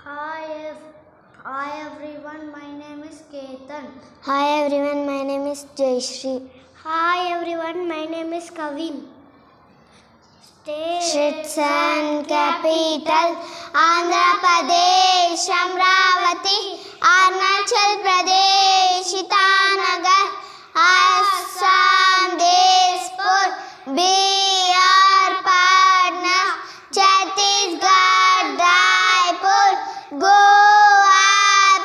Hi everyone, my name is Ketan. Hi everyone, my name is Jayashri. Hi everyone, my name is Kavin. States and capital Andhra Pradesh, Amravati, Arunachal Pradesh, Itanagar, Assam, Dispur, Bihar, Patna, Chhattisgarh, Raipur, Goa,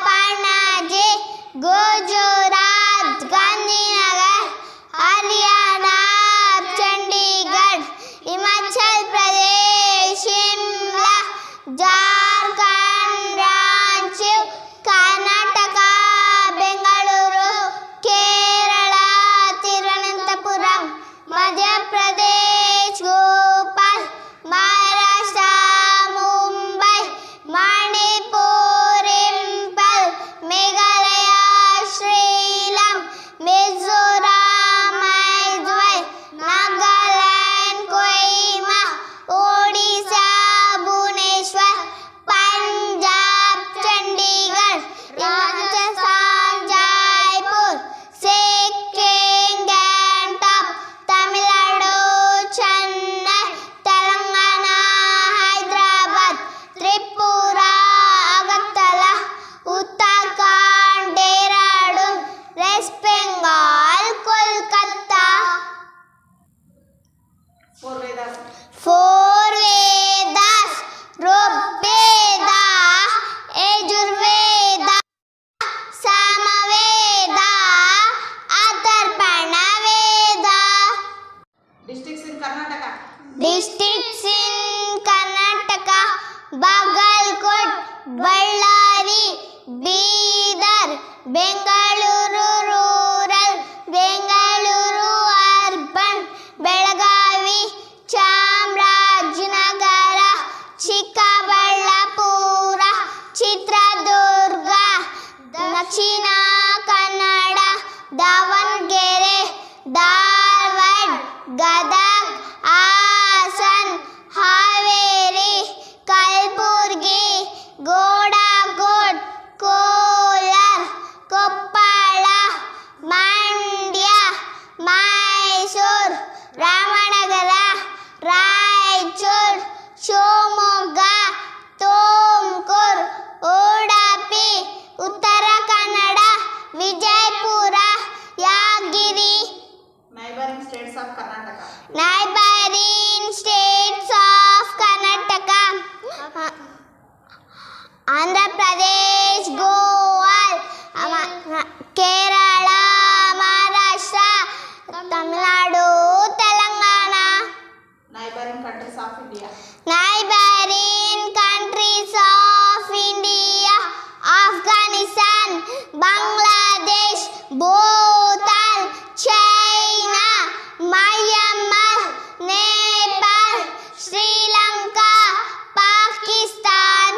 Panaji, Gujarat, Gandhinagar, Haryana, Chandigarh, Himachal Pradesh, Shimla, Jharkhand, Ranchi, Karnataka, Bengaluru, Kerala, Thiruvananthapuram, Madhya Pradesh, Bhopal, Maharashtra, Mumbai, Manipur, Impal, Meghalaya, Shillong, Mizoram, Aizawl, Nagaland, Kohima, Odisha, Bhubaneswar, Punjab, Chandigarh, Rajasthan, Jaipur, Sikkim, Gangtok, Tamil Nadu, Chennai, Telangana, Hyderabad, Tripura, Agartala, Uttarakhand, Dehradun, West Bengal, Kolkata. Four Vedas, Rigveda, Yajurveda, Samaveda, Atharvana Veda. Districts in Karnataka. Districts in Karnataka: Bagalkot, Ballari, Bidar, Bengaluru Rural, Bengaluru Urban, Belagavi, Chamarajnagara, Chikkaballapura, Chitradurga, Dakshina Kannada, Davangere, Dharwad, Gadag, Hasan, Haveri, Kalburgi, Godakot, Kolar, Koppala, Mandya, Mysore, Ramanagara, Raichur, Shimoga, Tumkur, Udupi, Uttara Kannada, Vijaypura, Yadgiri. Neighboring states of Karnataka. Neighboring states of Karnataka: Andhra Pradesh, Goa, Kerala, Maharashtra, Tamil Nadu, Telangana. Neighboring countries of India. Neighboring countries of India: Afghanistan, Bangladesh, Bhutan, China, Myanmar, Nepal, Sri Lanka, Pakistan.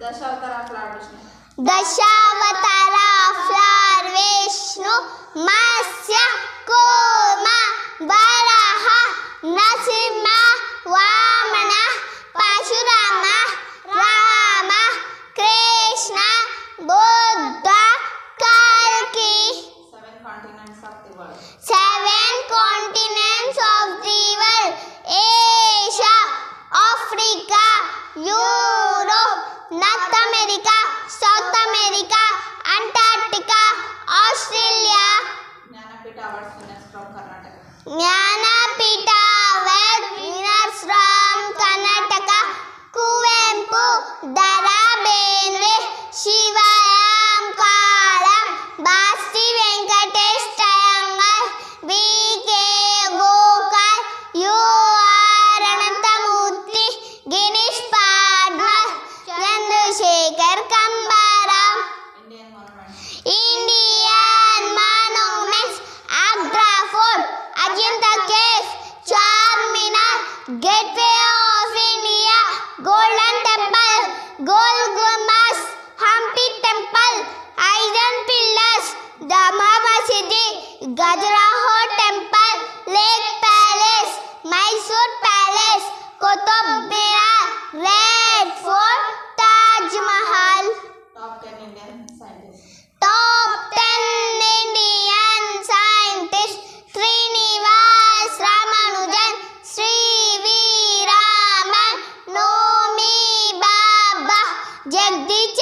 Dashavatara of Lord Vishnu. Dashavatara of Lord Vishnu Matsya Kurma Varaha Narasimha Vamana Parashurama Rama Krishna Buddha ಕಲ್ಕಿ. 7 continents of the world. 7 continents of the world. Asia, Africa, Europe, North America, South America, Antarctica, Australia. Jnanpith awards winners from Karnataka. Jnanpith award winners from Karnataka. Kuvempu, D R. Bendre, Shivaram ಕಾಳಂ, ಬಾಸ್ತಿ ವೆಂಕಟೇಶ್ ಅಯ್ಯಂಗಾರ್, ವಿ.ಕೆ. ಗೋಕಾಲ್, ಯು.ಆರ್. ಅನಂತಮೂರ್ತಿ, ಗಿರೀಶ್ ಪಾಡ್ನರ್, Chandrashekhar Kambar. Indian monuments. Indian monuments, Agra Fort, Ajanta Caves, Charminar, Gateway of India, Golden Temple, Gol Gumbaz, Hampi Temple, Iron Pillars, Dhamma Masjid, Khajuraho Temple, Lake Palace, Mysore Palace, Qutub Minar, Red Fort, Taj Mahal. Top 10 Indian scientists. Top 10 Indian scientists: Srinivas Ramanujan, Sri V. Raman, Nomi Baba, Jagdish